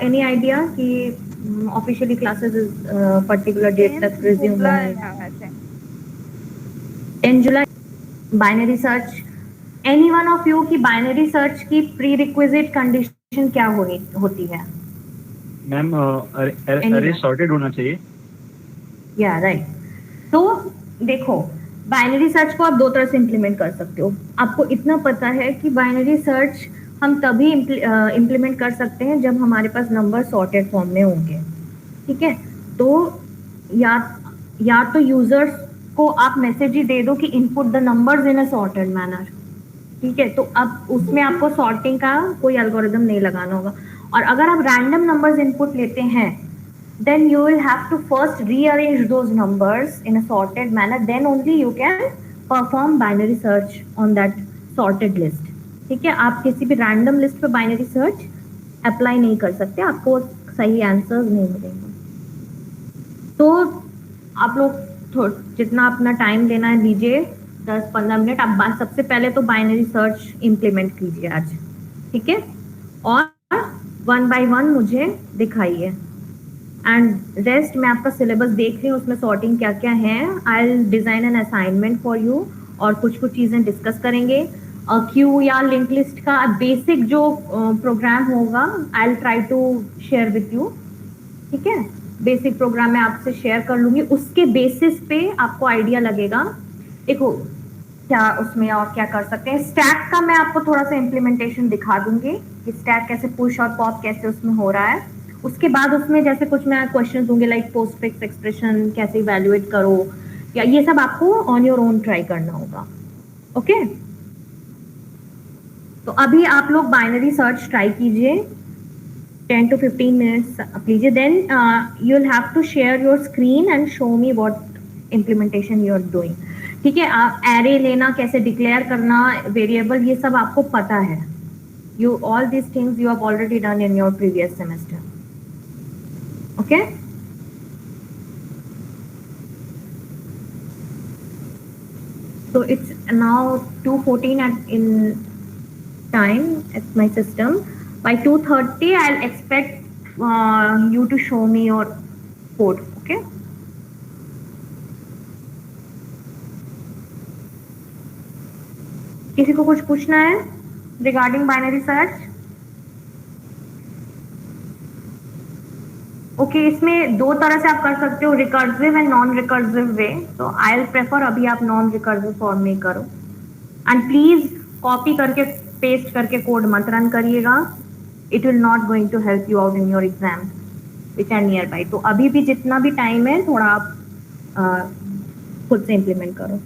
Any idea कि officially classes particular date तक resume होंगे? 10 जुलाई। Binary search, any one of you की बाइनरी सर्च की प्री रिक्विजिट कंडीशन क्या होती है? मैम अरे सॉर्टेड होना चाहिए। या राइट। तो देखो, बाइनरी सर्च को आप दो तरह से इम्प्लीमेंट कर सकते हो। आपको इतना पता है कि बाइनरी सर्च हम तभी इम्प्लीमेंट कर सकते हैं जब हमारे पास नंबर सॉर्टेड फॉर्म में होंगे। ठीक है, तो या तो यूजर्स को आप मैसेज ही दे दो कि input the numbers in a sorted manner. ठीक है, तो अब उसमें आपको सॉर्टिंग का कोई एल्गोरिदम नहीं लगाना होगा। और अगर आप रैंडम नंबर्स इनपुट लेते हैं, then you will have to first rearrange those numbers in a sorted manner, then only you can perform binary search on that sorted list. ठीक है, आप किसी भी रैंडम लिस्ट पे बाइनरी सर्च अप्लाई नहीं कर सकते, आपको सही आंसर्स नहीं मिलेंगे। तो आप लोग जितना अपना टाइम लेना है लीजिए, 10-15 मिनट। आप सबसे पहले तो बाइनरी सर्च इम्प्लीमेंट कीजिए आज, ठीक है, और वन बाय वन मुझे दिखाइए। एंड रेस्ट मैं आपका सिलेबस देख रही हूँ, उसमें सॉर्टिंग क्या क्या है। I will design an assignment for you, और कुछ कुछ चीज़ें डिस्कस करेंगे। क्यू या लिंक लिस्ट का बेसिक जो प्रोग्राम होगा I will try to share with you. ठीक है, बेसिक प्रोग्राम मैं आपसे शेयर कर लूंगी, उसके बेसिस पे आपको आइडिया लगेगा। देखो क्या उसमें और क्या कर सकते हैं। स्टैक का मैं आपको थोड़ा सा इम्प्लीमेंटेशन दिखा दूंगी कि स्टैक कैसे पुश और पॉप कैसे उसमें हो रहा है। उसके बाद उसमें जैसे कुछ मैं क्वेश्चन दूंगी लाइक पोस्टफिक्स एक्सप्रेशन कैसे इवैल्यूएट करो, या ये सब आपको ऑन योर ओन ट्राई करना होगा। ओके, तो अभी आप लोग बाइनरी सर्च ट्राई कीजिए, 10 to 15 minutes लीजिए। Then you will have to share your screen and show me what implementation you are doing. ठीक है, आप एरे लेना, कैसे डिक्लेयर करना वेरिएबल, ये सब आपको पता है। You all these things you have already done in your previous semester. Okay, so it's now 2:14 in time at my system. By 2:30 I'll expect you to show me your code. Okay, किसी को कुछ पूछना है regarding binary search? Okay, इसमें दो तरह से आप कर सकते हो, रिकर्सिव एंड नॉन रिकर्सिव वे। तो आई विल प्रेफर अभी आप नॉन रिकर्सिव फॉर्म में करो। एंड प्लीज कॉपी करके पेस्ट करके कोड मत रन करिएगा, it will not going to help you out in your exam which are near by. तो अभी भी जितना भी टाइम है थोड़ा आप खुद से इम्प्लीमेंट करो।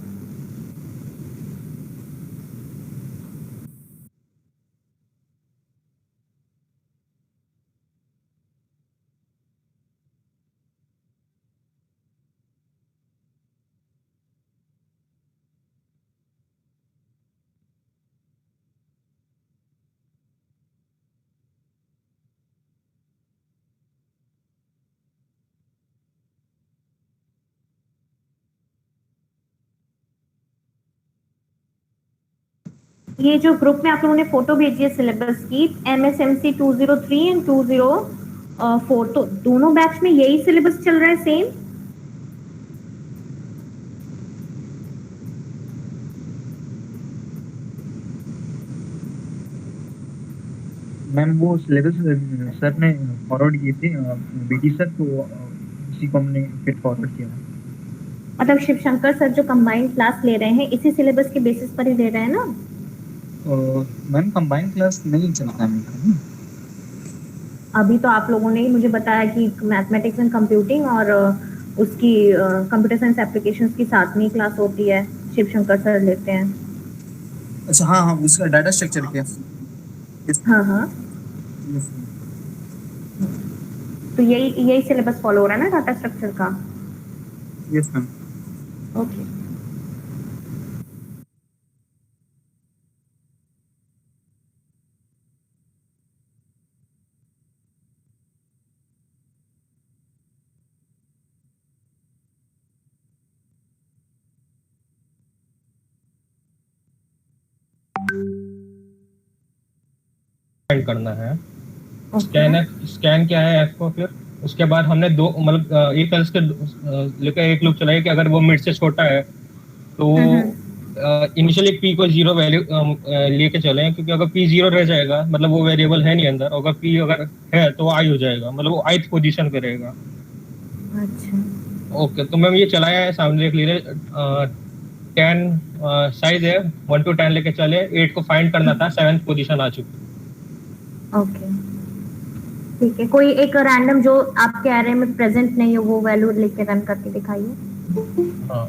ये जो ग्रुप में आप लोगों ने फोटो भेजी है सिलेबस की, MSMC 203 एंड 204, तो दोनों बैच में यही सिलेबस चल रहा है सेम? मैम वो सिलेबस सर ने फॉरवर्ड किए थे बीटी सर, तो उसी को हमने फिर फॉरवर्ड किया। मतलब शिव शंकर सर जो कंबाइंड क्लास ले रहे हैं इसी सिलेबस के बेसिस पर ही ले रहे हैं ना? मैम कंबाइंड क्लास नहीं चलता है। अभी तो आप लोगों ने ही मुझे बताया कि मैथमेटिक्स एंड कंप्यूटिंग और उसकी कंप्यूटर साइंस एप्लीकेशंस की साथ में क्लास होती है, शिव शंकर सर लेते हैं। अच्छा, हाँ हाँ, उसका डाटा स्ट्रक्चर क्या? हाँ हाँ, तो यही यही सिलेबस फॉलो हो रहा है ना डाटा स्ट्रक्चर का? Yes ma'am. ओके, करना है। ओके। स्कैन किया है एफ को, फिर उसके बाद हमने दो मतलब एक एल्स के लेकर एक लूप चलाया कि अगर वो मिड से छोटा है तो हम्म। इनिशियली पी को जीरो वैल्यू लेके चले, क्योंकि अगर पी जीरो रह जाएगा मतलब वो वेरिएबल है नहीं अंदर, अगर पी अगर है तो आई हो जाएगा, मतलब वो ith पोजीशन पे रहेगा। अच्छा। ओके, तो मैम ये चलाया है, सामने देख लीजिए। 10 साइज है, 1 to 10 लेके चले, 8 को फाइंड करना था, 7th पोजीशन आ चुकी। ओके, ठीक है। कोई एक रैंडम जो आपके एरे में प्रेजेंट नहीं हो वो वैल्यू लेके रन करके दिखाइए। हाँ,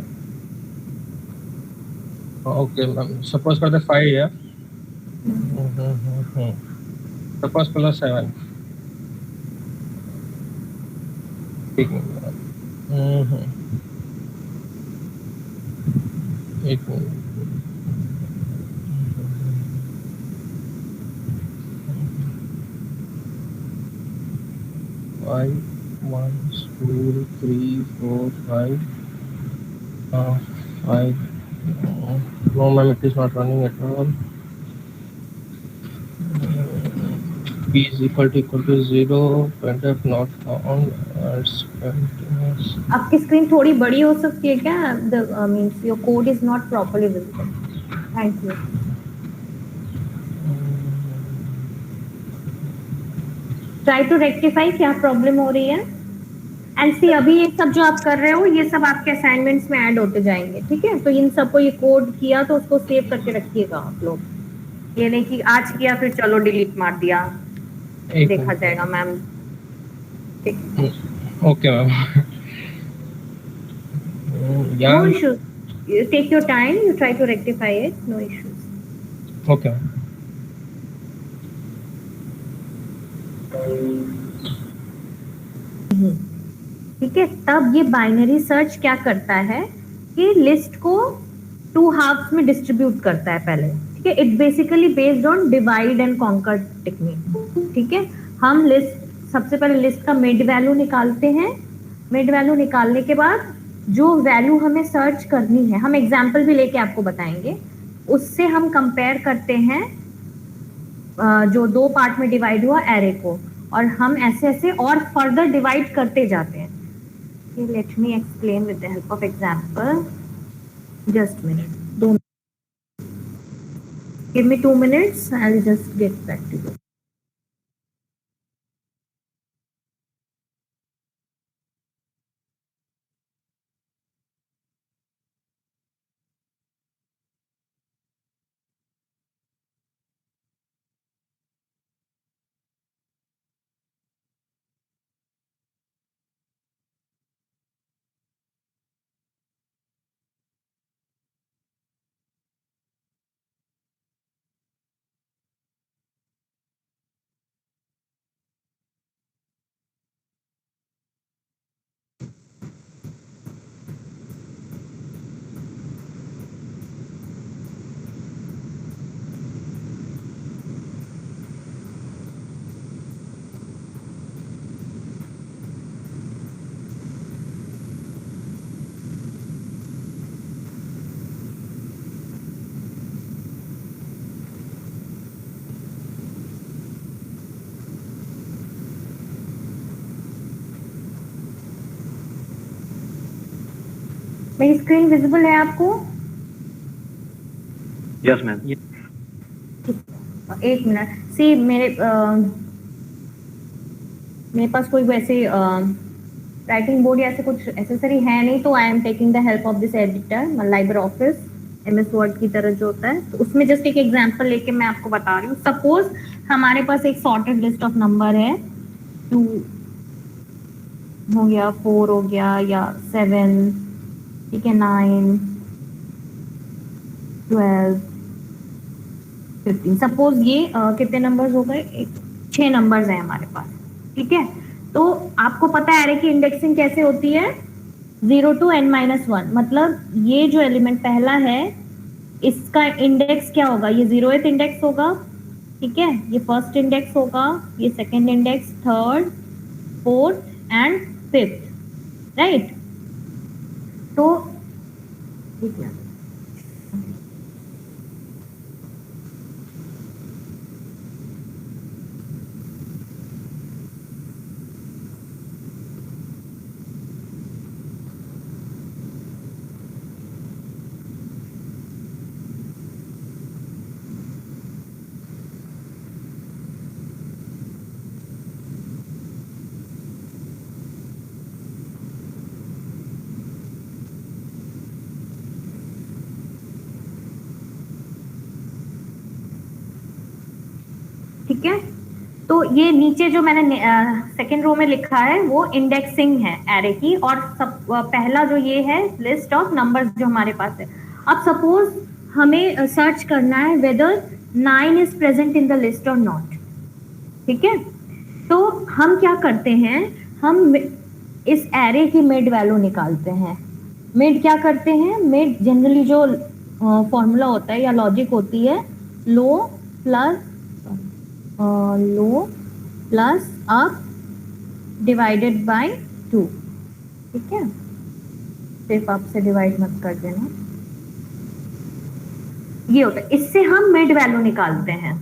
ओके मैम, सपोज करते 5 है। Suppose plus 7। ठीक है। एक minute. 5 1 2 3 4 5 5 no ma'am, it is not running at all. P is equal to 0, printf not found, it's continuous. आपकी स्क्रीन थोड़ी बड़ी हो सकती है क्या? The means your code is not properly visible. Thank you. Try to rectify क्या problem हो रही है। एंड सी, अभी ये सब जो आप कर रहे हो ये सब आपके असाइनमेंट्स में ऐड होते जाएंगे, ठीक है? तो इन सबको ये कोड किया तो उसको सेव करके रखिएगा आप लोग। ये नहीं कि आज किया फिर चलो डिलीट मार दिया, एक देखा मिनट। जाएगा मैम। ठीक। Okay ma'am. Yeah no issues, take your time, you try to rectify it, no issues. Okay ma'am. ठीक है, तब ये बाइनरी सर्च क्या करता है कि लिस्ट को 2 हाफ्स में डिस्ट्रीब्यूट करता है पहले, ठीक है? It basically based on divide and conquer technique, ठीक है? हम लिस्ट, सबसे पहले लिस्ट का मिड वैल्यू निकालते हैं। मिड वैल्यू निकालने के बाद जो वैल्यू हमें सर्च करनी है, हम एग्जाम्पल भी लेके आपको बताएंगे, उससे हम कंपेयर करते हैं जो 2 पार्ट में डिवाइड हुआ एरे को, और हम ऐसे ऐसे और फर्दर डिवाइड करते जाते हैं। Let me explain with the help of example. Just a minute. Give me 2 minutes. I'll just get back to you. मेरी स्क्रीन विजिबल है आपको? Yes ma'am. एक मिनट। सी, मेरे पास कोई वैसे राइटिंग बोर्ड या ऐसे कुछ एसेसरी है नहीं, तो I am taking the help of this editor, library office, MS word की तरह जो होता है, तो उसमें जस्ट एक एग्जांपल लेके मैं आपको बता रही हूँ। सपोज हमारे पास एक सॉर्टेड लिस्ट ऑफ नंबर है, 2 हो गया, 4 हो गया, या 7, ठीक है, 9, 12, 15। सपोज ये कितने नंबर्स हो गए? 6 नंबर्स हैं हमारे पास, ठीक है? तो आपको पता है एरे की इंडेक्सिंग कैसे होती है? 0 to n-1, मतलब ये जो एलिमेंट पहला है इसका इंडेक्स क्या होगा? ये 0th इंडेक्स होगा, ठीक है? ये फर्स्ट इंडेक्स होगा, ये second index, third, fourth and fifth, right? तो ठीक है, तो ये नीचे जो मैंने सेकेंड रो में लिखा है वो इंडेक्सिंग है एरे की, और पहला जो ये है लिस्ट ऑफ नंबर्स जो हमारे पास है। अब सपोज हमें सर्च करना है whether 9 is present in the list और नॉट, ठीक है, तो हम क्या करते हैं, हम इस एरे की मिड वैल्यू निकालते हैं। मिड क्या करते हैं, मिड जनरली जो फॉर्मूला होता है या लॉजिक होती है, लो प्लस अप डिवाइडेड बाय 2, ठीक है, सिर्फ अप से डिवाइड मत कर देना, ये होता है, इससे हम मिड वैल्यू निकालते हैं।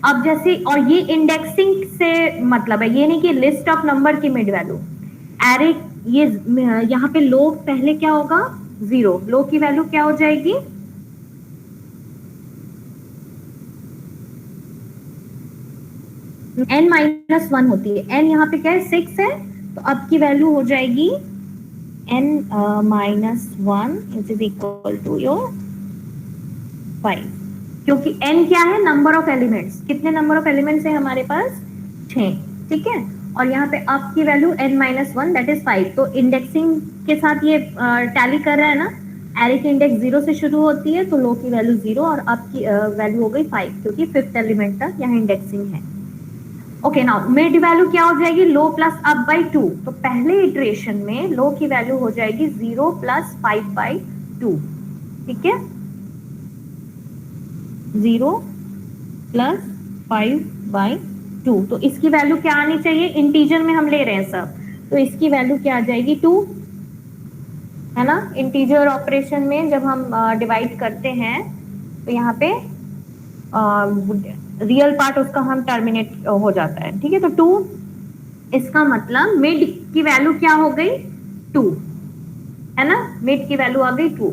अब जैसे, और ये इंडेक्सिंग से मतलब है, ये नहीं कि लिस्ट ऑफ नंबर की मिड वैल्यू, एरे ये यहाँ पे लो पहले क्या होगा, 0, लो की वैल्यू क्या हो जाएगी, n-1 होती है, n यहाँ पे क्या है 6 है, तो अब की वैल्यू हो जाएगी n-1 is equal to your 5, क्योंकि n क्या है, नंबर ऑफ एलिमेंट्स, कितने नंबर ऑफ एलिमेंट्स है हमारे पास, 6, ठीक है, और यहाँ पे अप की वैल्यू n-1 दैट इज 5, तो इंडेक्सिंग के साथ ये टैली कर रहा है ना, एरे की इंडेक्स 0 से शुरू होती है, तो लो की वैल्यू 0 और अप की वैल्यू हो गई 5, क्योंकि 5th एलिमेंट तक यहाँ इंडेक्सिंग है। ओके, नाउ मिड वैल्यू क्या हो जाएगी, लो प्लस अप बाई 2, तो पहले इटरेशन में लो की वैल्यू हो जाएगी 0 प्लस 5 बाई 2, ठीक है, 0 प्लस 5 बाई 2, तो इसकी वैल्यू क्या आनी चाहिए, इंटीजर में हम ले रहे हैं सब, तो इसकी वैल्यू क्या आ जाएगी 2, है ना। इंटीजर ऑपरेशन में जब हम डिवाइड करते हैं तो यहाँ पे रियल पार्ट उसका हम टर्मिनेट हो जाता है, ठीक है, तो 2, इसका मतलब मिड की वैल्यू क्या हो गई 2, है ना, मिड की वैल्यू आ गई 2।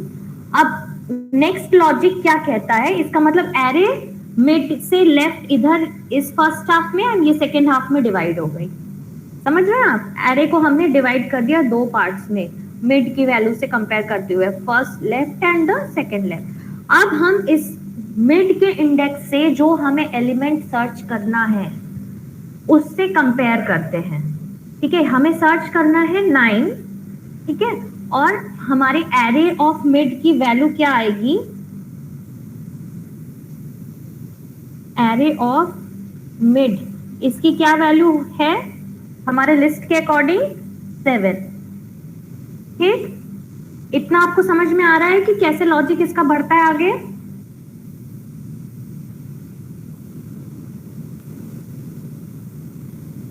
अब नेक्स्ट लॉजिक क्या कहता है, इसका मतलब एरे मिड से लेफ्ट इधर इस फर्स्ट हाफ में और ये सेकेंड हाफ में डिवाइड हो गई, समझ रहे हैं आप, एरे को हमने डिवाइड कर दिया 2 पार्ट्स में, मिड की वैल्यू से कंपेयर करते हुए, first left and the second left. अब हम इस मिड के इंडेक्स से जो हमें एलिमेंट सर्च करना है उससे कंपेयर करते हैं, ठीक है, हमें सर्च करना है 9, ठीक है, और हमारे एरे ऑफ मिड की वैल्यू क्या आएगी, एरे ऑफ मिड, इसकी क्या वैल्यू है हमारे लिस्ट के अकॉर्डिंग 7, ठीक, इतना आपको समझ में आ रहा है कि कैसे लॉजिक इसका बढ़ता है आगे।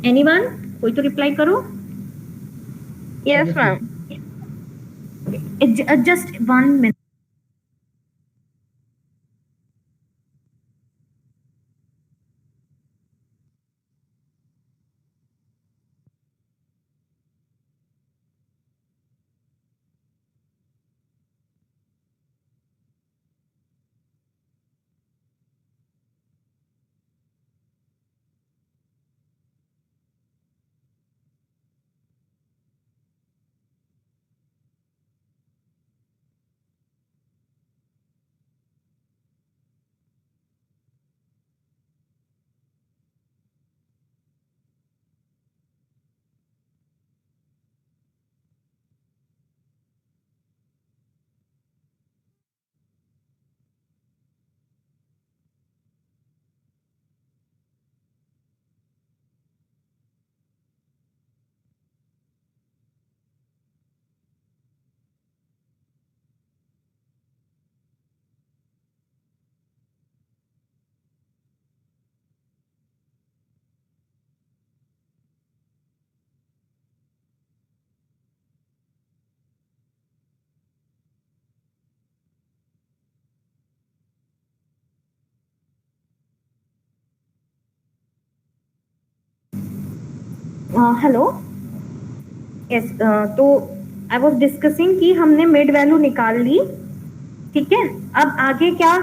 एनीवन, कोई तो रिप्लाई करो। Yes ma'am. Just 1 minute. Hello, yes, तो आई वाज डिस्कसिंग कि हमने मिड वैल्यू निकाल ली, ठीक है, अब आगे क्या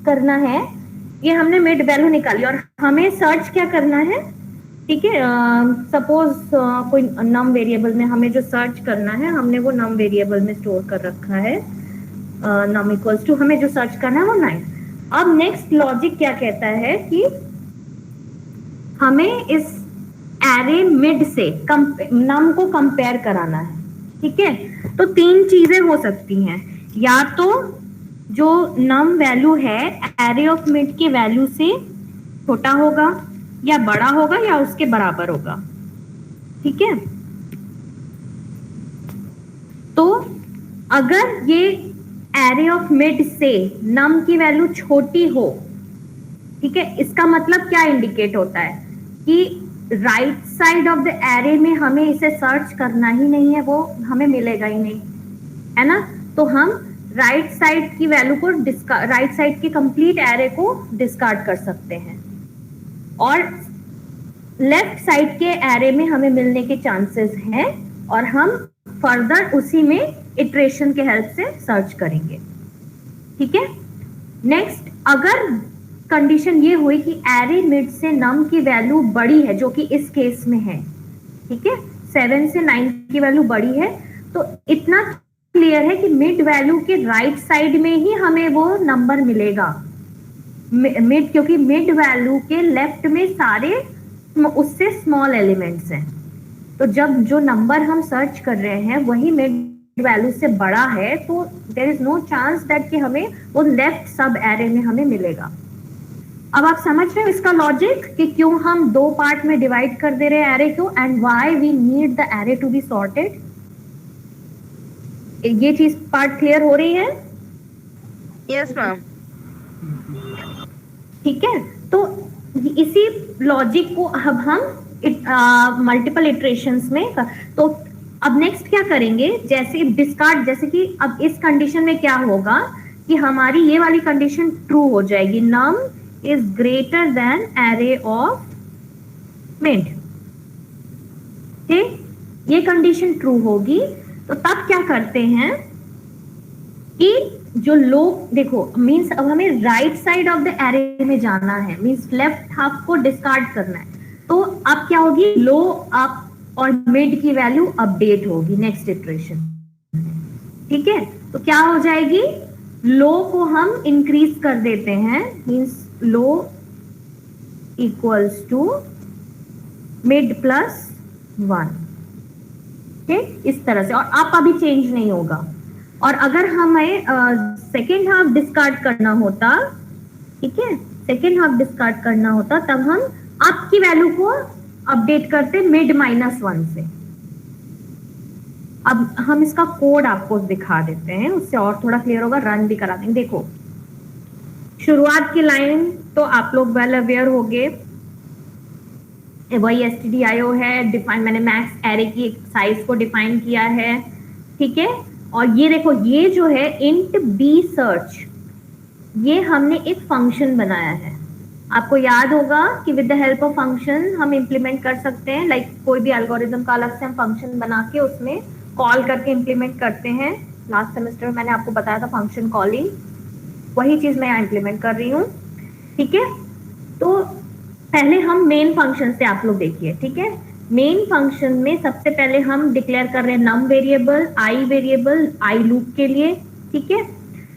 करना है, ये हमने मिड वैल्यू निकाली और हमें सर्च क्या करना है, ठीक है, सपोज कोई नम वेरिएबल में हमें जो सर्च करना है, हमने वो नम वेरिएबल में स्टोर कर रखा है, नम इक्वल्स टू, हमें जो सर्च करना है वो 9। अब नेक्स्ट लॉजिक क्या कहता है कि हमें इस एरे मिड से नम को कंपेयर कराना है, ठीक है। तो तीन चीजें हो सकती हैं, या तो जो नम वैल्यू है एरे ऑफ मिड के वैल्यू से छोटा होगा, या बड़ा होगा, या उसके बराबर होगा, ठीक है। तो अगर ये एरे ऑफ मिड से नम की वैल्यू छोटी हो, ठीक है, इसका मतलब क्या इंडिकेट होता है कि right side of the array में हमें इसे सर्च करना ही नहीं है, वो हमें मिलेगा ही नहीं, है ना। तो हम राइट साइड की वैल्यू को राइट साइड के कंप्लीट एरे को डिस्कार्ड कर सकते हैं, और लेफ्ट साइड के एरे में हमें मिलने के चांसेस हैं, और हम फर्दर उसी में इटरेशन के हेल्प से सर्च करेंगे, ठीक है। नेक्स्ट, अगर कंडीशन ये हुई कि एरे मिड से नम की वैल्यू बड़ी है, जो कि इस केस में है, ठीक है, 7 से 9 की वैल्यू बड़ी है, तो इतना क्लियर है कि मिड वैल्यू के राइट साइड में ही हमें वो नंबर मिलेगा। मिड, क्योंकि मिड वैल्यू के लेफ्ट में सारे उससे स्मॉल एलिमेंट्स हैं, तो जब जो नंबर हम सर्च कर रहे हैं वही मिड वैल्यू से बड़ा है, तो there is no chance that कि हमें वो लेफ्ट सब एरे में हमें मिलेगा। अब आप समझ रहे हो इसका लॉजिक कि क्यों हम दो पार्ट में डिवाइड कर दे रहे हैं एरे को, and why we need the array to be sorted. ये चीज पार्ट क्लियर हो रही है? Yes, ma'am. ठीक है, तो इसी लॉजिक को अब हम मल्टीपल इटरेशंस में तो अब नेक्स्ट क्या करेंगे, जैसे डिस्कार्ड, जैसे कि अब इस कंडीशन में क्या होगा कि हमारी ये वाली कंडीशन ट्रू हो जाएगी, num is greater than array of mid, ठीक, ये कंडीशन ट्रू होगी। तो तब क्या करते हैं कि जो लोग देखो, मींस अब हमें right side of the array में जाना है, मींस लेफ्ट हाफ को डिस्कार्ड करना है, तो अब क्या होगी, लो अप और मिड की वैल्यू अपडेट होगी नेक्स्ट इटरेशन, ठीक है। तो क्या हो जाएगी, लो को हम इंक्रीज कर देते हैं, means low equals to mid plus 1, ठीक, इस तरह से, और अप अभी चेंज नहीं होगा। और अगर हमें सेकेंड हाफ डिस्कार्ड करना होता, ठीक है, सेकेंड हाफ डिस्कार्ड करना होता, तब हम अप की वैल्यू को अपडेट करते मिड -1 से। अब हम इसका कोड आपको दिखा देते हैं, उससे और थोड़ा क्लियर होगा, रन भी करा देंगे। देखो, शुरुआत की लाइन तो आप लोग वेल अवेयर होंगे, वही stdio है, डिफाइन, मैंने मैक्स एरे की साइज को डिफाइन किया है, ठीक है। और ये देखो, ये जो है इंट बी सर्च, ये हमने एक फंक्शन बनाया है। आपको याद होगा कि with the help of function हम इंप्लीमेंट कर सकते हैं, लाइक कोई भी एल्गोरिदम का अलग से हम फंक्शन बना के उसमें कॉल करके इंप्लीमेंट करते हैं। लास्ट सेमेस्टर में मैंने आपको बताया था फंक्शन कॉलिंग, वही चीज मैं यहाँ इंप्लीमेंट कर रही हूँ, ठीक है। तो पहले हम मेन फंक्शन से, आप लोग देखिए, ठीक है, मेन फंक्शन में सबसे पहले हम डिक्लेयर कर रहे हैं नम variable, I variable, I loop के लिए, ठीक है।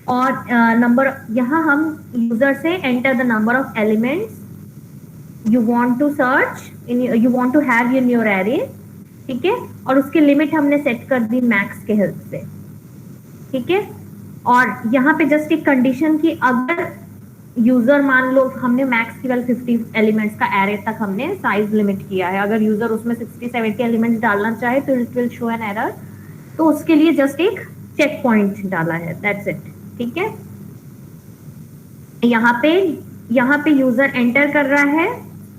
और नंबर, यहाँ हम यूजर से enter the number of elements you want to search in, you want to have in your array, ठीक है। और उसकी लिमिट हमने सेट कर दी मैक्स के हेल्प से, ठीक है। और यहाँ पे जस्ट एक कंडीशन की, अगर यूजर मान लो हमने मैक्स की वैल्यू 50 एलिमेंट्स का एरे तक हमने साइज लिमिट किया है, अगर यूजर उसमें 60-70 एलिमेंट्स डालना चाहे तो it will show an error, तो उसके लिए जस्ट एक चेक पॉइंट डाला है, दैट्स इट, ठीक है। यहाँ पे यूजर एंटर कर रहा है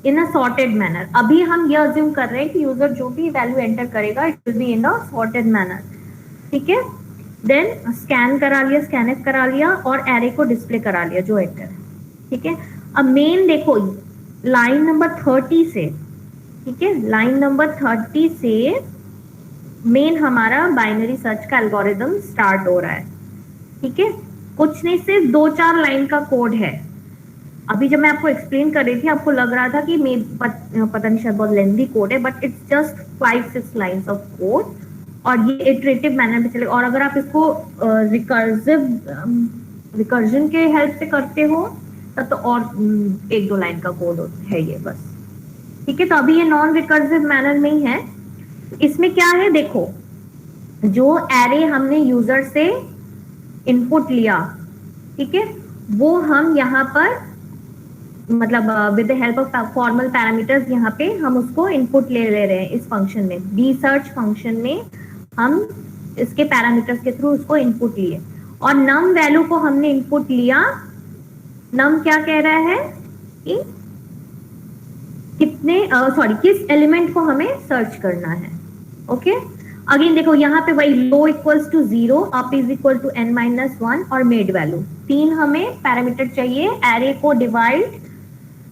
इन अ सॉर्टेड मैनर। अभी हम ये अज्यूम कर रहे हैं कि यूजर जो भी वैल्यू एंटर करेगा it will be in a sorted manner, ठीक है। देन स्कैन करा लिया, स्कैनफ करा लिया और एरे को डिस्प्ले करा लिया जो एंटर है, ठीक है। अब मेन देखो, लाइन नंबर 30 से, ठीक है, लाइन नंबर 30 से मेन हमारा बाइनरी सर्च का एल्गोरिदम स्टार्ट हो रहा है, ठीक है। कुछ नहीं, सिर्फ 2-4 लाइन का कोड है। अभी जब मैं आपको एक्सप्लेन कर रही थी, आपको लग रहा था कि पता नहीं शायद बहुत लेंथी कोड है, but it's just 5-6 lines of code, और ये इटरेटिव मैनर में चलेगा। और अगर आप इसको रिकर्जन के हेल्प से करते हो तब तो और 1-2 लाइन का कोड है ये बस, ठीक है, तो अभी ये नॉन रिकर्सिव मैनर में ही है। इसमें क्या है देखो, जो एरे हमने यूजर से इनपुट लिया, ठीक है, वो हम यहाँ पर मतलब with the help of formal parameters यहाँ पे हम उसको इनपुट ले रहे हैं इस फंक्शन में, बी सर्च फंक्शन में हम इसके पैरामीटर्स के थ्रू उसको इनपुट लिए, और नम वैल्यू को हमने इनपुट लिया। नम क्या कह रहा है कि कितने सॉरी किस एलिमेंट को हमें सर्च करना है। ओके, अगेन देखो यहाँ पे वही low equals to 0, up is equal to n-1 और मेड वैल्यू, तीन हमें पैरामीटर चाहिए एरे को डिवाइड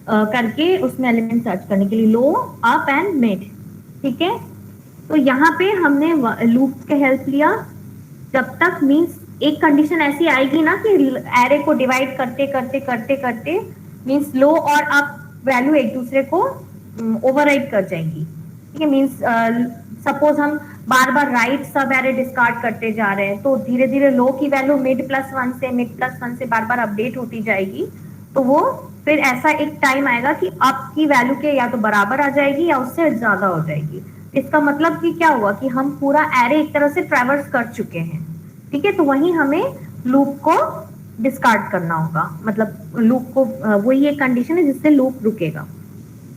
करके उसमें एलिमेंट सर्च करने के लिए, लो, अप एंड मिड। ठीक है, तो यहाँ पे हमने लूप के हेल्प लिया जब तक, मींस एक कंडीशन ऐसी आएगी ना कि एरे को डिवाइड करते करते करते करते मींस लो और अप वैल्यू एक दूसरे को ओवरराइड कर जाएंगी। ठीक है, मींस सपोज हम बार बार राइट सब एरे डिस्कार्ड करते जा रहे हैं, तो धीरे धीरे लो की वैल्यू मिड+1 से बार बार अपडेट होती जाएगी, तो वो फिर ऐसा एक टाइम आएगा कि अप की वैल्यू के या तो बराबर आ जाएगी या उससे ज्यादा हो जाएगी। इसका मतलब कि क्या हुआ कि हम पूरा एरे एक तरह से ट्रैवर्स कर चुके हैं। ठीक है, तो वहीं हमें लूप को डिस्कार्ड करना होगा, मतलब लूप को वही एक कंडीशन है जिससे लूप रुकेगा।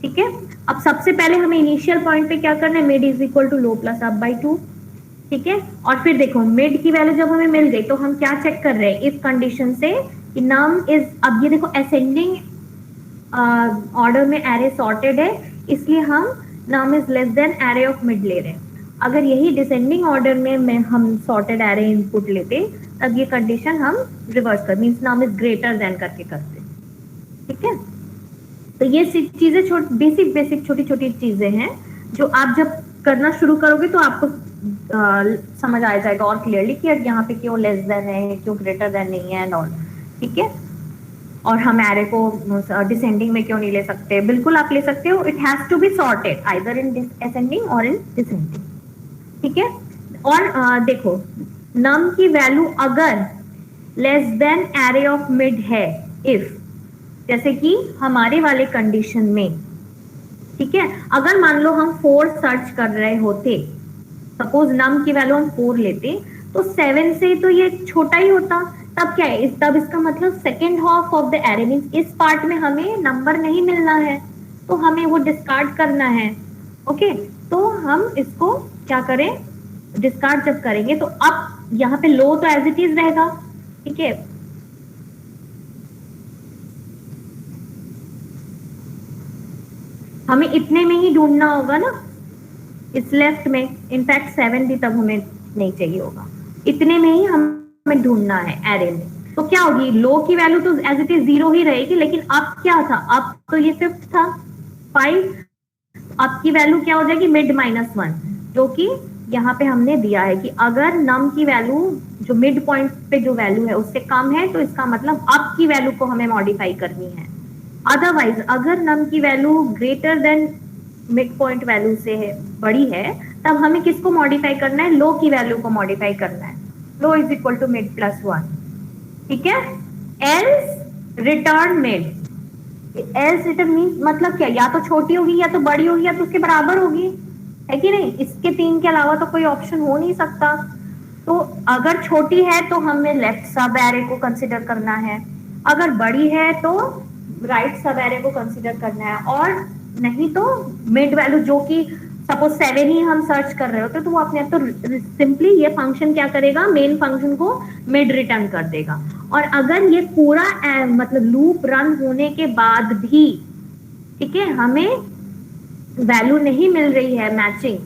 ठीक है, अब सबसे पहले हमें इनिशियल पॉइंट पे क्या करना है, mid is equal to low plus up by 2। ठीक है, और फिर देखो मिड की वैल्यू जब हमें मिल गई तो हम क्या चेक कर रहे हैं इस कंडीशन से कि नम इज, अब ये देखो असेंडिंग ऑर्डर में एरे सॉर्टेड है, इसलिए हम num is less than array of mid ले रहे हैं। अगर यही डिसेंडिंग ऑर्डर में हम सॉर्टेड एरे इनपुट लेते तब ये कंडीशन हम रिवर्स कर, means num is greater than करके करते। ठीक है, तो ये चीजें बेसिक छोटी छोटी चीजें हैं जो आप जब करना शुरू करोगे तो आपको समझ आ जाएगा और क्लियरली कि यहाँ पे क्यों लेस देन है, क्यों ग्रेटर देन नहीं है एंड ऑल। ठीक है, और हम एरे को डिसेंडिंग में क्यों नहीं ले सकते, बिल्कुल आप ले सकते हो, it has to be sorted either in ascending और इन डिसेंडिंग। ठीक है, और देखो नम की वैल्यू अगर less than array of mid है, इफ जैसे कि हमारे वाले कंडीशन में, ठीक है, अगर मान लो हम 4 सर्च कर रहे होते, सपोज नम की वैल्यू हम 4 लेते, तो 7 से तो ये छोटा ही होता, तब क्या है, तब इसका मतलब second half of the array means इस पार्ट में हमें नंबर नहीं मिलना है, तो हमें वो डिस्कार्ड करना है। ओके, तो हम इसको क्या करें, डिस्कार्ड जब करेंगे तो अब यहाँ पे लो तो एज इट इज रहेगा। ठीक है, हमें इतने में ही ढूंढना होगा ना, इस लेफ्ट में, इनफैक्ट 7 भी तब हमें नहीं चाहिए होगा, इतने में ही हमें ढूंढना है एरे में। तो क्या होगी, लो की वैल्यू तो एज इट इज 0 ही रहेगी, लेकिन अब क्या था, अब तो ये 5th था 5, अब की वैल्यू क्या हो जाएगी मिड-1, जो कि यहाँ पे हमने दिया है कि अगर नम की वैल्यू जो मिड पॉइंट पे जो वैल्यू है उससे कम है तो इसका मतलब अब की वैल्यू को हमें मॉडिफाई करनी है। अदरवाइज अगर नम की value greater than mid point value से है, बड़ी है, तब हमें किसको मॉडिफाई करना है, लो की वैल्यू को मॉडिफाई करना है, लो इज इक्वल टू मिड+1। ठीक है, else return mid, else return means मतलब क्या, या तो छोटी होगी या तो बड़ी होगी या तो उसके बराबर होगी, है कि नहीं, इसके 3 के अलावा तो कोई ऑप्शन हो नहीं सकता। तो अगर छोटी है तो हमें लेफ्ट सब एरे को कंसिडर करना है, अगर बड़ी है तो राइट सब एरे को कंसिडर करना है, और नहीं तो मिड वैल्यू जो कि सपोज 7 ही हम सर्च कर रहे होते तो वो अपने आप तो सिंपली ये फंक्शन क्या करेगा, मेन फंक्शन को मिड रिटर्न कर देगा। और अगर ये पूरा मतलब लूप रन होने के बाद भी, ठीक है, हमें वैल्यू नहीं मिल रही है मैचिंग,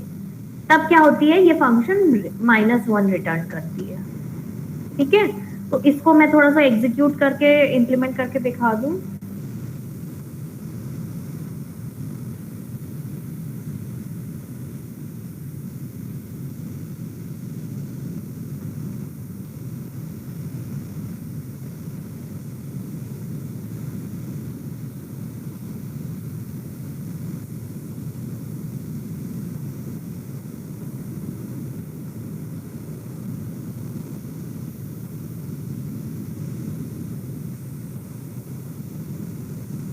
तब क्या होती है, ये फंक्शन -1 रिटर्न करती है। ठीक है, तो इसको मैं थोड़ा सा एग्जीक्यूट करके इंप्लीमेंट करके दिखा दूं।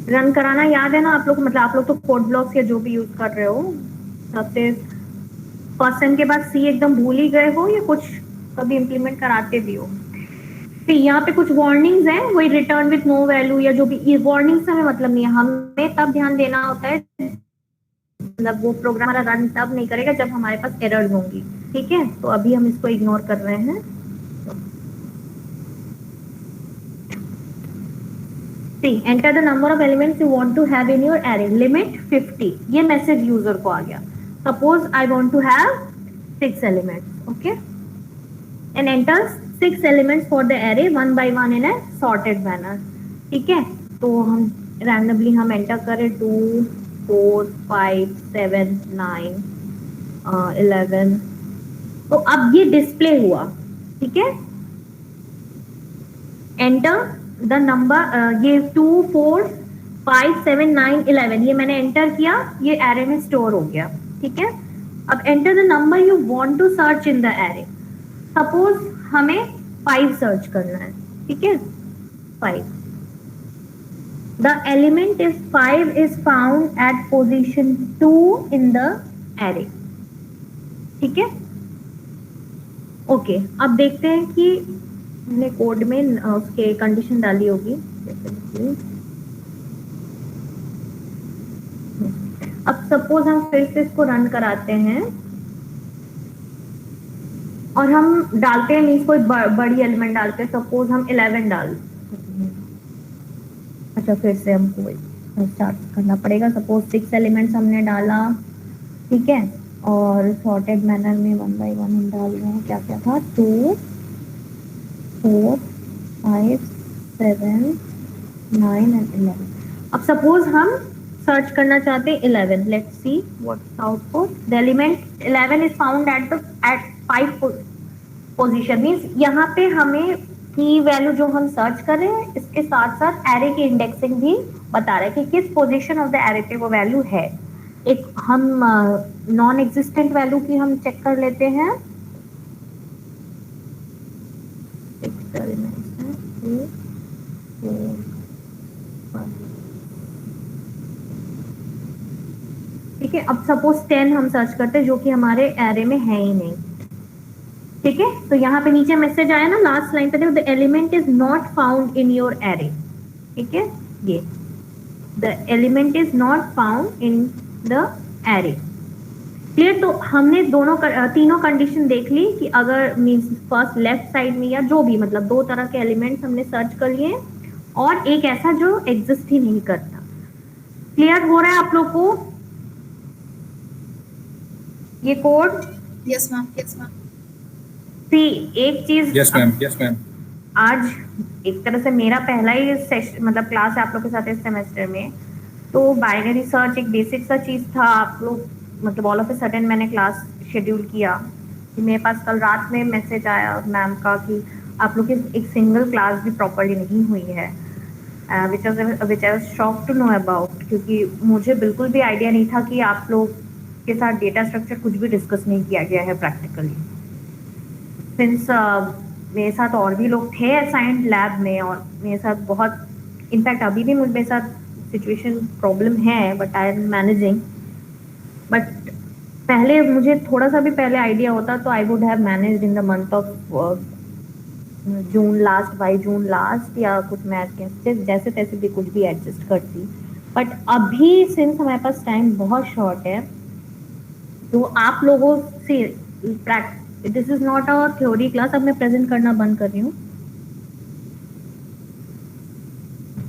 रन कराना याद है ना आप लोग को, मतलब आप लोग तो कोड ब्लॉक्स या जो भी यूज कर रहे हो, सबसे पर्सन के बाद सी एकदम भूल ही गए हो या कुछ कभी इम्प्लीमेंट कराते भी हो? फिर यहाँ पे कुछ वार्निंग्स हैं, वही रिटर्न विथ नो वैल्यू या जो भी, ये वार्निंग्स से हमें मतलब नहीं है, हमें तब ध्यान देना होता है, मतलब वो प्रोग्राम हमारा रन तब नहीं करेगा जब हमारे पास एरर्स होंगी, ठीक है? तो अभी हम इसको इग्नोर कर रहे हैं। See, enter the number of elements you want to have in your array. Limit 50. ये मैसेज यूजर को आ गया. Suppose I want to have 6 elements. Okay? And enter 6 elements for the array one by one in a sorted manner. ठीक है? तो हम randomly हम enter करें 2, 4, 5, 7, 9, 11. तो अब ये डिस्प्ले हुआ, ठीक है? एंटर द नंबर, ये 2, 4, 5, 7, 9, 11 ये मैंने एंटर किया, ये एरे में स्टोर हो गया, ठीक है? अब enter the number you want to search in the array. Suppose हमें 5 सर्च करना है, ठीक है? 5. The element is 5 is found at position 2 in the array, ठीक है? ओके, अब देखते हैं कि हमने कोड में उसके कंडीशन डाली होगी. अब सपोज हम फिर से इसको रन कराते हैं और हम डालते हैं, मीन्स कोई बड़ी एलिमेंट डालते हैं, सपोज हम 11 डाल. अच्छा, फिर से हमको स्टार्ट करना पड़ेगा. सपोज 6 एलिमेंट्स हमने डाला, ठीक है? और सॉर्टेड मैनर में 1 by 1 हम डाल रहे हैं. क्या क्या था? 2, 4, 5, 7, 9 and 11. अब सपोज हम सर्च करना चाहते हैं 11. Let's see what's output. The element 11 is found eight 5 position. Means यहाँ पे हमें की वैल्यू जो हम सर्च कर रहे हैं इसके साथ साथ एरे की इंडेक्सिंग भी बता रहा है कि किस पोजीशन ऑफ द एरे पे वो वैल्यू है. एक हम नॉन एग्जिस्टेंट वैल्यू की हम चेक कर लेते हैं. ठीक है, अब सपोज 10 हम सर्च करते हैं जो कि हमारे एरे में है ही नहीं, ठीक है? तो यहाँ पे नीचे मैसेज आया ना, लास्ट लाइन पे देखो, the element is not found in your array, ठीक है? ये the element is not found in the array. Clear? तो हमने तीनों कंडीशन देख ली कि अगर मीन्स फर्स्ट लेफ्ट साइड में या जो भी, मतलब 2 तरह के एलिमेंट्स हमने सर्च कर लिए और एक ऐसा जो एग्जिस्ट ही नहीं करता. क्लियर हो रहा है आप लोग को ये code? Yes ma'am, yes ma'am. See, एक चीज, यस मैम, यस मैम. आज एक तरह से मेरा पहला ही सेशन, मतलब क्लास है आप लोग के साथ इस सेमेस्टर में, तो बाइनरी सर्च एक बेसिक सा चीज था. आप लोग मतलब ऑल ऑफ ए सडन मैंने क्लास शेड्यूल किया कि मेरे पास कल रात में मैसेज आया मैम का कि आप लोग की एक सिंगल क्लास भी प्रॉपर्ली नहीं हुई है, which I was shocked to know about, क्योंकि मुझे बिल्कुल भी आइडिया नहीं था कि आप लोग के साथ डेटा स्ट्रक्चर कुछ भी डिस्कस नहीं किया गया है प्रैक्टिकली. सिंस मेरे साथ और भी लोग थे असाइंड लैब में और मेरे साथ बहुत, इनफैक्ट अभी भी मेरे साथ सिचुएशन प्रॉब्लम है, but I am managing. But पहले मुझे थोड़ा सा भी पहले आइडिया होता तो I would have managed in the month of June last, by June last, या कुछ मैथ के जैसे तैसे भी कुछ भी एडजस्ट करती. बट अभी सिंस हमारे पास टाइम बहुत शॉर्ट है, तो आप लोगों से this is not a theory class. अब मैं प्रेजेंट करना बंद कर रही हूँ.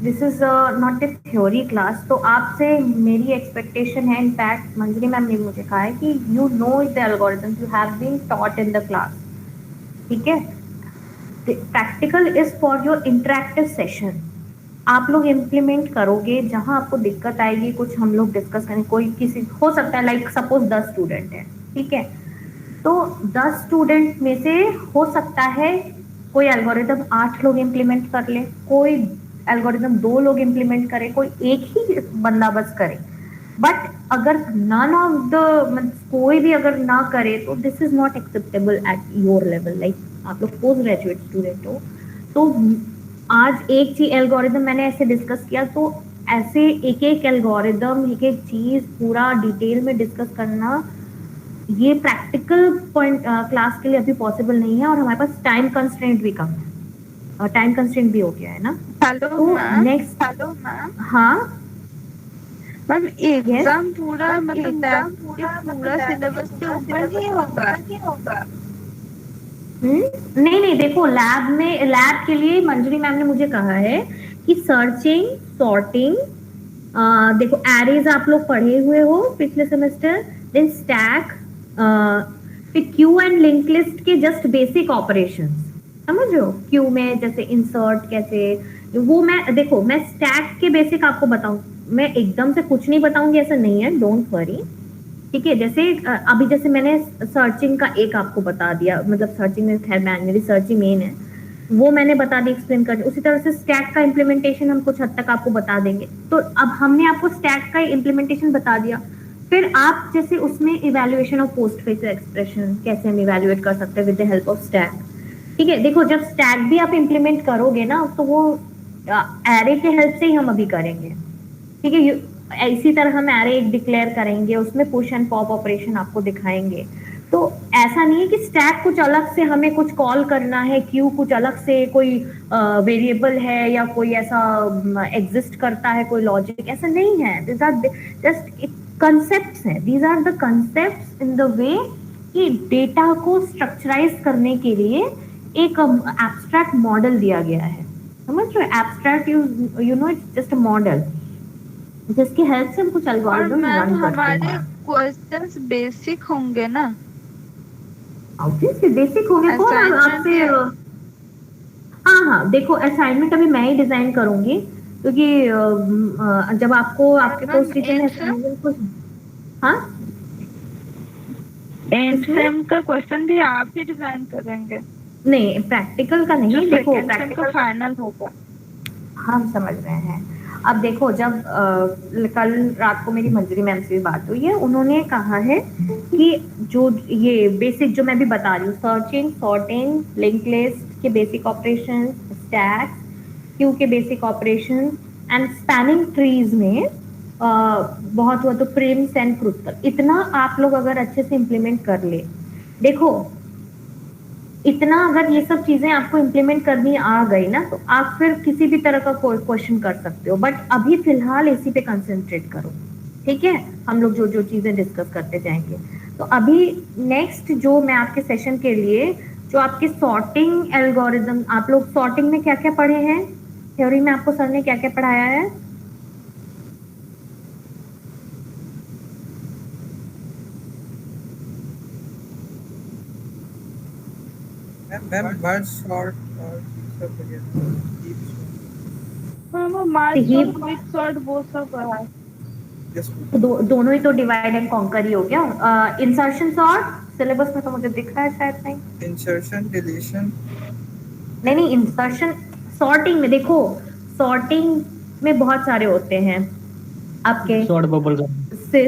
This is not a theory class. तो आपसे मेरी एक्सपेक्टेशन है, इनफैक्ट मंजरी मैम ने मुझे कहा है कि you know the algorithms, you have been taught in the class, ठीक है? Practical is for your interactive session. आप लोग इम्प्लीमेंट करोगे, जहां आपको दिक्कत आएगी कुछ हम लोग डिस्कस करें. कोई किसी हो सकता है, लाइक सपोज 10 स्टूडेंट है, ठीक है? तो 10 स्टूडेंट में से हो सकता है कोई एल्गोरिथम 8 लोग इम्प्लीमेंट कर ले, कोई एल्गोरिथम 2 लोग इम्प्लीमेंट करे, कोई एक ही बंदा बस करे. बट अगर नन ऑफ द, कोई भी अगर ना करे तो this is not acceptable at your level. Like आप लोग पोस्ट ग्रेजुएट स्टूडेंट हो, तो आज एक चीज एल्गोरिथम मैंने ऐसे डिस्कस किया, तो ऐसे एक एक एल्गोरिदम, एक एक चीज पूरा डिटेल में डिस्कस करना, ये प्रैक्टिकल पॉइंट क्लास के लिए अभी पॉसिबल नहीं है, और हमारे पास टाइम कंस्ट्रेंट भी कम है, टाइम कंस्ट्रेंट भी हो गया है ना। हेलो तो मैम। Next, hello ma'am. हाँ मैम यस, एग्जाम पूरा मतलब लैब के पूरा सिलेबस के ऊपर ही होगा। नहीं नहीं, देखो लैब में, लैब के लिए मंजरी मैम ने मुझे कहा है कि सर्चिंग, सॉर्टिंग, देखो एरेज आप लोग पढ़े हुए हो पिछले सेमेस्टर, देन स्टैक, फिर क्यू एंड लिंक लिस्ट के जस्ट बेसिक ऑपरेशंस, समझ रहे हो? क्यू में जैसे इंसर्ट कैसे, वो मैं देखो मैं स्टैक के बेसिक आपको बताऊं, मैं एकदम से कुछ नहीं बताऊंगी ऐसा नहीं है, डोंट वरी, ठीक है? जैसे अभी जैसे मैंने सर्चिंग का एक आपको बता दिया, मतलब सर्चिंग में खैर मैनुअली सर्च ही मेन है, वो मैंने बता दी एक्सप्लेन कर, उसी तरह से स्टैक का इम्प्लीमेंटेशन हम कुछ हद तक आपको बता देंगे। तो अब हमने आपको स्टैक का इम्प्लीमेंटेशन बता दिया, फिर आप जैसे उसमें evaluation of post face expression कैसे हम इवैल्यूएट कर सकते हैं with the help of stack, ठीक है? देखो जब स्टैक भी आप इम्प्लीमेंट करोगे ना, तो वो एरे के हेल्प से ही हम अभी करेंगे, ठीक है? इसी तरह हम एरे एक डिक्लेयर करेंगे, उसमें पुश एंड पॉप ऑपरेशन आपको दिखाएंगे। तो ऐसा नहीं है कि स्टैक कुछ अलग से हमें कुछ कॉल करना है, क्यू कुछ अलग से कोई वेरिएबल है या कोई ऐसा एग्जिस्ट करता है, कोई लॉजिक, ऐसा नहीं है। दिस आर जस्ट कंसेप्ट्स हैं, these are the concepts in the way कि डेटा को स्ट्रक्चराइज करने के लिए एक एब्स्ट्रैक्ट मॉडल दिया गया है, समझ रहे हो? Abstract, you know it's just a model जिसकी हेल्प से हम कुछ और एल्गोरिदम मैम रन करते हमारे हैं। क्वेश्चंस बेसिक होंगे ना? ऑब्वियसली बेसिक हो गया, कौन असाइनमेंट आपसे या हाँ हाँ, देखो असाइनमेंट अभी मैं ही डिजाइन करूंगी, क्योंकि जब आपको और आपके मैम पोस्ट टीचर ने एंड असाइनमेंट कुछ, हाँ इसमें सेम का क्वेश्चन भी आप ही डिजाइन करेंगे नहीं, प्रैक्टिकल का जो नहीं, देखो सेकेंड सेम का प्रैक्टिकल फाइनल होगा? हम समझ रहे हैं। अब देखो जब कल रात को मेरी मंजरी मैम से भी बात हुई है, उन्होंने कहा है कि जो ये बेसिक जो मैं भी बता रही हूँ, सर्चिंग, सॉर्टिंग, लिंक लिस्ट के बेसिक ऑपरेशन, स्टैक्स, क्यू के basic operation and spanning trees में बहुत हुआ तो प्रिम्स एंड क्रुस्कल, इतना आप लोग अगर अच्छे से इम्प्लीमेंट कर ले, देखो इतना अगर ये सब चीजें आपको इम्प्लीमेंट करनी आ गई ना, तो आप फिर किसी भी तरह का क्वेश्चन कर सकते हो, बट अभी फिलहाल इसी पे कंसंट्रेट करो, ठीक है? हम लोग जो जो चीजें डिस्कस करते जाएंगे। तो अभी नेक्स्ट जो मैं आपके सेशन के लिए, जो आपके सॉर्टिंग एल्गोरिदम, आप लोग सॉर्टिंग में क्या क्या पढ़े हैं, थ्योरी में आपको सर ने क्या क्या पढ़ाया है? मैम मर्ज शॉर्ट और सब वगैरह डीप हाँ वो मार्च ही और क्विक सॉर्ट वो सब है। यस दोनों ही तो डिवाइड एंड कॉन्कर ही हो गया। इंसर्शन सॉर्ट सिलेबस में तो मुझे दिख रहा है शायद नहीं, इंसर्शन डिलीशन नहीं नहीं, इंसर्शन सॉर्टिंग में देखो, सॉर्टिंग में बहुत सारे होते हैं आपके, शॉर्ट बबल का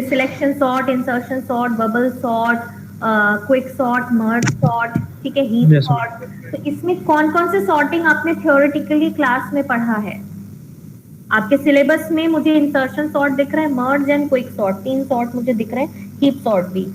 selection sort, insertion sort, bubble sort, quick sort, merge sort, ठीक है, हीप Yes, ma'am. सॉर्ट। तो इसमें कौन कौन से सॉर्टिंग आपने थ्योरेटिकली क्लास में पढ़ा है? आपके सिलेबस में मुझे इंसर्शन सॉर्ट दिख रहा है, मर्ज एंड क्विक सॉर्ट, 3 सॉर्ट मुझे दिख रहे हैं, हीप सॉर्ट भी।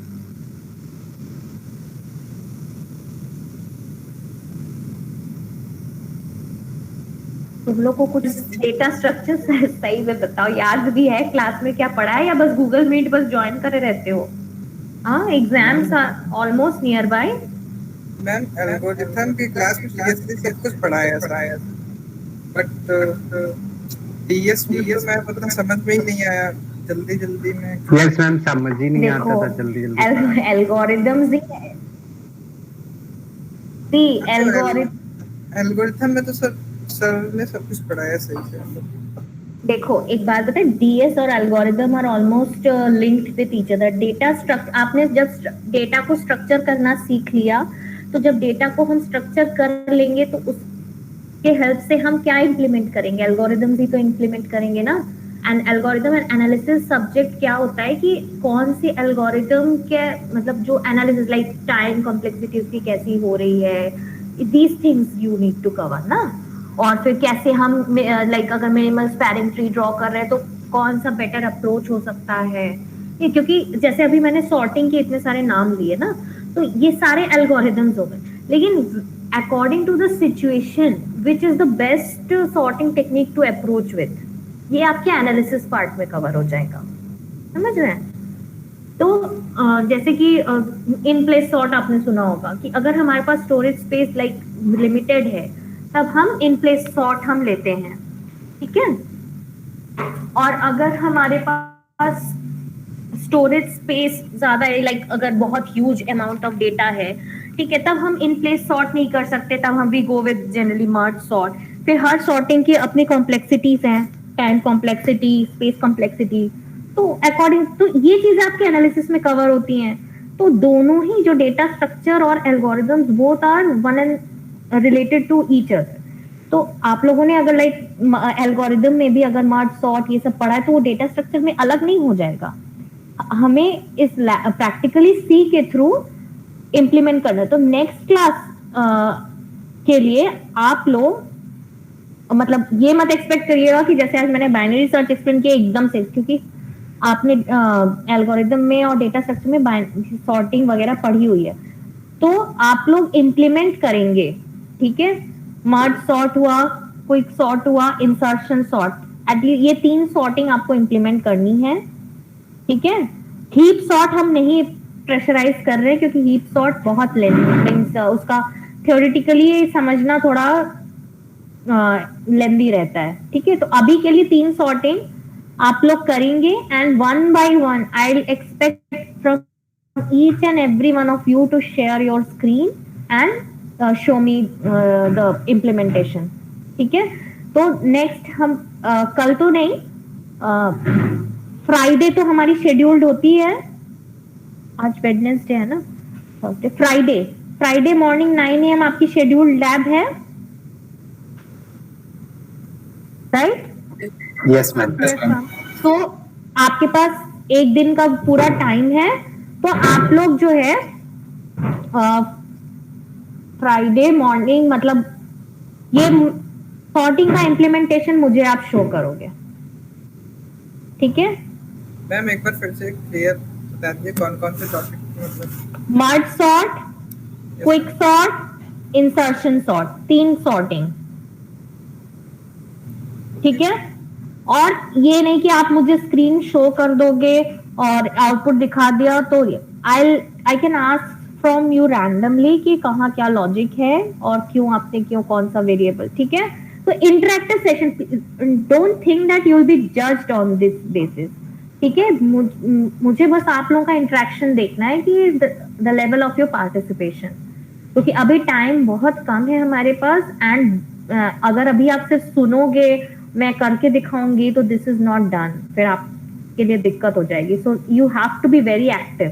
तुम लोग को कुछ डेटा स्ट्रक्चर सही में बताओ, याद भी है क्लास में क्या पढ़ा है, या बस गूगल मीट बस ज्वाइन करे रहते हो? हाँ, exams are almost near by. Ma'am algorithm की क्लास में सीरियसली सब कुछ पढ़ाया है, बट डीएसपी तो मैं मतलब समझ में ही नहीं आया, जल्दी जल्दी में यस मैम, समझ ही नहीं आता देखो था जल्दी जल्दी। एल्गोरिदम्स दी एल्गोरिथम, एल्गोरिथम में तो सर ने सब कुछ पढ़ाया सही से। देखो एक बात बताए, डीएस और algorithm are almost linked with each other. Data structure, आपने जब डेटा को स्ट्रक्चर करना सीख लिया, तो जब डेटा को हम स्ट्रक्चर कर लेंगे तो उसके हेल्प से हम क्या इंप्लीमेंट करेंगे? एल्गोरिदम्स ही तो इंप्लीमेंट करेंगे ना। And algorithm and analysis subject क्या होता है कि कौन सी एल्गोरिदम के, मतलब जो एनालिसिस लाइक टाइम कॉम्प्लेक्सिटी उसकी कैसी हो रही है, these things you need to cover ना। और फिर कैसे हम लाइक अगर मिनिमल स्पैनिंग ट्री ड्रॉ कर रहे हैं तो कौन सा बेटर अप्रोच हो सकता है। ये क्योंकि जैसे अभी मैंने सॉर्टिंग के इतने सारे नाम लिए ना, तो ये सारे एल्गोरिदम्स हो गए, लेकिन according to the situation which is the best sorting technique to approach with, ये आपके एनालिसिस पार्ट में कवर हो जाएगा, समझ रहे हैं। तो जैसे कि इन प्लेस सॉर्ट आपने सुना होगा कि अगर हमारे पास स्टोरेज स्पेस लाइक लिमिटेड है तब हम इन प्लेस सॉर्ट हम लेते हैं, ठीक है। और अगर हमारे पास स्टोरेज स्पेस ज्यादा है, लाइक अगर बहुत ह्यूज अमाउंट ऑफ डेटा है, ठीक है, तब हम इन प्लेस सॉर्ट नहीं कर सकते, तब हम we go with generally merge sort. फिर हर सॉर्टिंग की अपनी कॉम्प्लेक्सिटीज हैं, टाइम कॉम्प्लेक्सिटी, स्पेस कॉम्प्लेक्सिटी, तो अकॉर्डिंग तो ये चीजें आपके एनालिसिस में कवर होती हैं। तो दोनों ही जो डेटा स्ट्रक्चर और algorithms both are one and related to each other. तो आप लोगों ने अगर लाइक एल्गोरिदम में भी अगर मर्ज सॉर्ट ये सब पढ़ा है तो वो डेटा स्ट्रक्चर में अलग नहीं हो जाएगा, हमें इस प्रैक्टिकली सी के थ्रू इम्प्लीमेंट करना है। तो नेक्स्ट क्लास के लिए आप लोग मतलब ये मत एक्सपेक्ट करिएगा कि जैसे आज मैंने बाइनरी सर्च एक्सप्लेन किया एकदम से, क्योंकि आपने एल्गोरिदम में और डेटा स्ट्रक्चर में सॉर्टिंग वगैरह पढ़ी हुई है, तो आप लोग इम्प्लीमेंट करेंगे, ठीक है। मर्ज सॉर्ट हुआ, क्विक सॉर्ट हुआ, इंसर्शन सॉर्ट, एटलीस्ट ये 3 सॉर्टिंग आपको इम्प्लीमेंट करनी है, ठीक है। हीप सॉर्ट हम नहीं प्रेशराइज कर रहे क्योंकि हीप सॉर्ट बहुत लेंथी, उसका थ्योरेटिकली समझना थोड़ा लेंदी रहता है, ठीक है। तो अभी के लिए 3 सॉर्टिंग आप लोग करेंगे and one by one I will expect from each and every one of you to share your screen and show me the implementation, ठीक है। तो नेक्स्ट हम कल तो नहीं, फ्राइडे तो हमारी शेड्यूल्ड होती है, आज वेडनेसडे है ना, फ्राइडे मॉर्निंग 9 AM आपकी शेड्यूल्ड लैब है, राइट? Yes ma'am. तो आपके पास एक दिन का पूरा टाइम है, तो आप लोग जो है फ्राइडे मॉर्निंग मतलब ये सॉर्टिंग का इम्प्लीमेंटेशन मुझे आप शो करोगे, ठीक है। मैम एक बार फिर से क्लियर बता दीजिए कौन कौन से टॉपिक मतलब merge sort, quick sort, insertion sort, 3 sorting, ठीक है। और ये नहीं कि आप मुझे स्क्रीन शो कर दोगे और आउटपुट दिखा दिया, तो I can ask from you randomly कि कहाँ क्या लॉजिक है और क्यों आपने क्यों कौन सा वेरिएबल, ठीक है। तो interactive session, don't think that you will be judged on this basis, ठीक है। मुझे बस आप लोगों का इंटरेक्शन देखना है कि the level of your participation, क्योंकि अभी टाइम बहुत कम है हमारे पास एंड अगर अभी आप सिर्फ सुनोगे मैं करके दिखाऊंगी तो दिस इज नॉट डन, फिर आपके लिए दिक्कत हो जाएगी। So you have to be very active,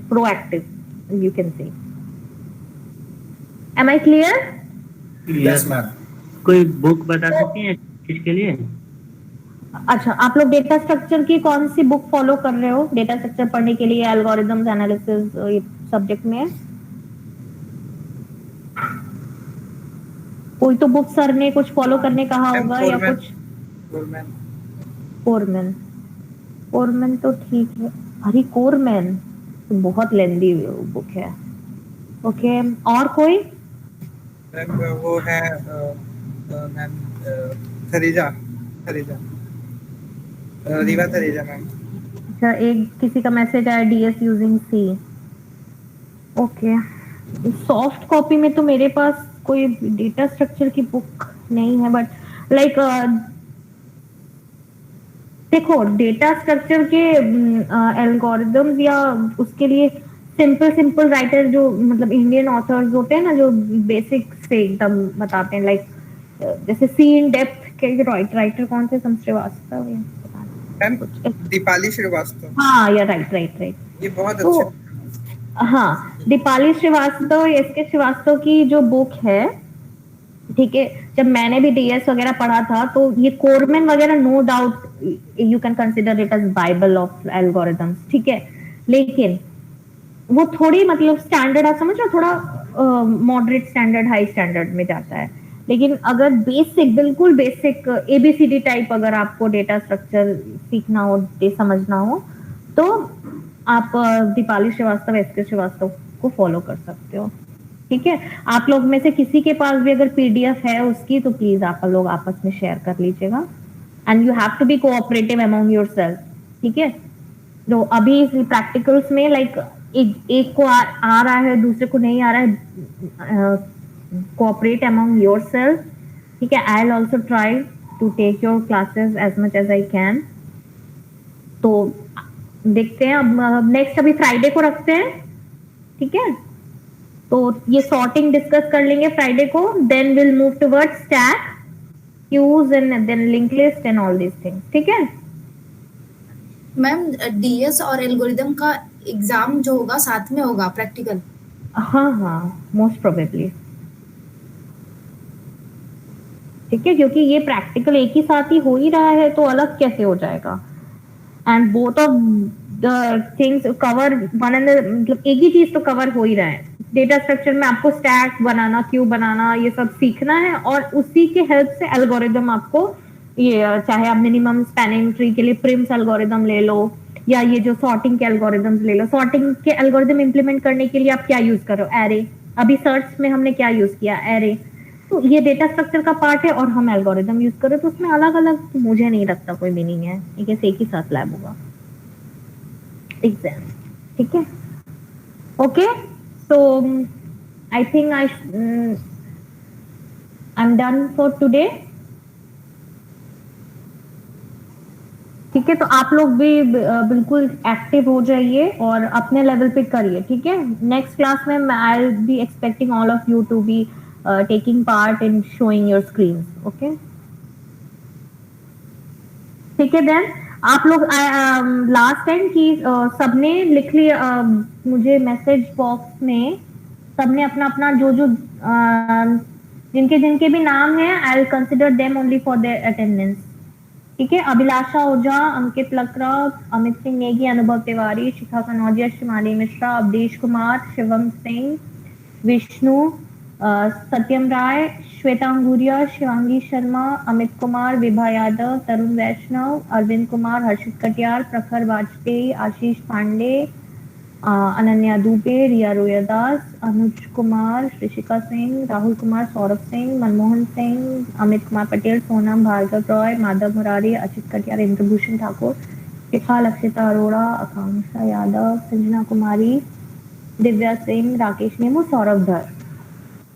proactive you can say. Am I clear? Yes ma'am. कोई बुक बता सकती हैं इसके लिए? अच्छा, आप लोग डेटा स्ट्रक्चर की कौन सी बुक फॉलो कर रहे हो डेटा स्ट्रक्चर पढ़ने के लिए, एल्गोरिथम्स एनालिसिस सब्जेक्ट में? कोई तो बुक सर ने कुछ फॉलो करने कहा होगा या कुछ? कोरमैन तो ठीक है, अरे कोरमैन तो बहुत लेंदी बुक है, ओके। और कोई? वो है मैम थरीजा रीवा थरीजा मैम। अच्छा, एक किसी का मैसेज आया DS using C, okay. Soft copy में तो मेरे पास कोई डेटा स्ट्रक्चर की बुक नहीं है, बट लाइक देखो डेटा स्ट्रक्चर के एल्गोरिदम्स या उसके लिए सिंपल राइटर जो मतलब इंडियन ऑथर्स होते हैं ना, जो बेसिक से एकदम बताते हैं, लाइक जैसे सी इन डेप्थ के राइटर कौन से? श्रीवास्तव या दीपाली श्रीवास्तव। हाँ, या राइट ये बहुत तो, अच्छे। हाँ, दीपाली श्रीवास्तव, एस के श्रीवास्तव की जो बुक है, ठीक है। जब मैंने भी डीएस वगैरह पढ़ा था तो ये कोरमैन वगैरह no doubt you can consider it as Bible of algorithms, ठीक है। लेकिन वो थोड़ी मतलब स्टैंडर्ड, आप समझ रहे हो, थोड़ा मॉडरेट स्टैंडर्ड हाई स्टैंडर्ड में जाता है। लेकिन अगर बेसिक, बिल्कुल बेसिक ABCD टाइप अगर आपको डेटा स्ट्रक्चर सीखना हो, समझना हो, तो आप दीपाली श्रीवास्तव, SK श्रीवास्तव को फॉलो कर सकते हो। ठीक है, आप लोग में से किसी के पास भी अगर PDF है उसकी, तो प्लीज आप लोग आपस में शेयर कर लीजिएगा। And you have to be cooperative among yourself. ठीक है, तो अभी प्रैक्टिकल्स में लाइक एक को आ रहा है, दूसरे को नहीं आ रहा है, कोऑपरेट अमंग योरसेल्फ। ठीक है, I will also try to take your classes as much as I can. तो देखते हैं, अब नेक्स्ट अभी फ्राइडे को रखते हैं। ठीक है, तो ये सॉर्टिंग डिस्कस कर लेंगे फ्राइडे को, then will move towards stack, queues and then link list and all this things. ठीक है, मैम डीएस और एल्गोरिदम का एग्जाम जो होगा साथ में होगा प्रैक्टिकल? हाँ हाँ, मोस्ट प्रोबेबली। ठीक है, क्योंकि ये प्रैक्टिकल एक ही साथ ही हो ही रहा है, तो अलग कैसे हो जाएगा? And both of the things cover one and, मतलब एक ही चीज तो कवर हो ही रहा है। डेटा स्ट्रक्चर में आपको स्टैक बनाना, क्यू बनाना, ये सब सीखना है, और उसी के हेल्प से एल्गोरिदम आपको, ये चाहे आप मिनिमम स्पैनिंग ट्री के लिए प्रिम्स एल्गोरिदम ले लो, या ये जो सॉर्टिंग के एल्गोरिदम्स ले लो। सॉर्टिंग के एल्गोरिदम इंप्लीमेंट करने के लिए आप क्या यूज करो? एरे। अभी सर्च में हमने क्या यूज किया? एरे। तो ये डेटा स्ट्रक्चर का पार्ट है और हम एल्गोरिदम यूज करें, तो उसमें अलग अलग मुझे नहीं लगता कोई मीनिंग है। ठीक है, एक ही साथ लैब होगा एग्जाम। ठीक है, okay, so I think I am done for today. ठीक है, तो आप लोग भी बिल्कुल एक्टिव हो जाइए और अपने लेवल पे करिए। ठीक है, नेक्स्ट क्लास में I will be expecting all of you to be taking part in showing your screen. Okay, ठीक है, देन आप लोग लास्ट टाइम की सबने लिख लिया, मुझे मैसेज बॉक्स में सबने अपना अपना जो जो जिनके जिनके भी नाम है, I will consider them only for their attendance. ठीक है, अभिलाषा ओझा, अंकित लकड़ा, अमित सिंह नेगी, अनुभव तिवारी, शिखा कनौजिया, शिमाली मिश्रा, अवधेश कुमार, शिवम सिंह, विष्णु, सत्यम राय, श्वेता अंगुरिया, शिवांगी शर्मा, अमित कुमार, विभा यादव, तरुण वैष्णव, अरविंद कुमार, हर्षित कटियार, प्रखर वाजपेयी, आशीष पांडे, अनन्या दुबे, रिया रोयादास, अनुज कुमार, ऋषिका सिंह, राहुल कुमार, सौरभ सिंह, मनमोहन सिंह, अमित कुमार पटेल, सोनम, भार्गव रॉय, माधव मुरारी, अचित कटियार, इंद्रभूषण ठाकुर, शिखा, लक्षिता अरोड़ा, आकांक्षा यादव, संजना कुमारी, दिव्या सिंह, राकेश नेमू, सौरभ धर।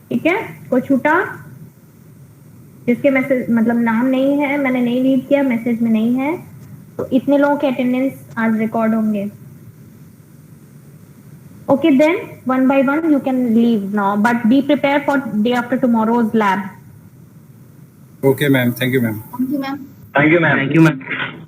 ठीक है, कोई छूटा जिसके मैसेज मतलब नाम नहीं है, मैंने नहीं रीड किया, मैसेज में नहीं है, तो इतने लोगों के अटेंडेंस आज रिकॉर्ड होंगे। Okay, then one by one you can leave now, but be prepared for day after tomorrow's lab. Okay, ma'am. Thank you, ma'am. Thank you ma'am. Thank you ma'am.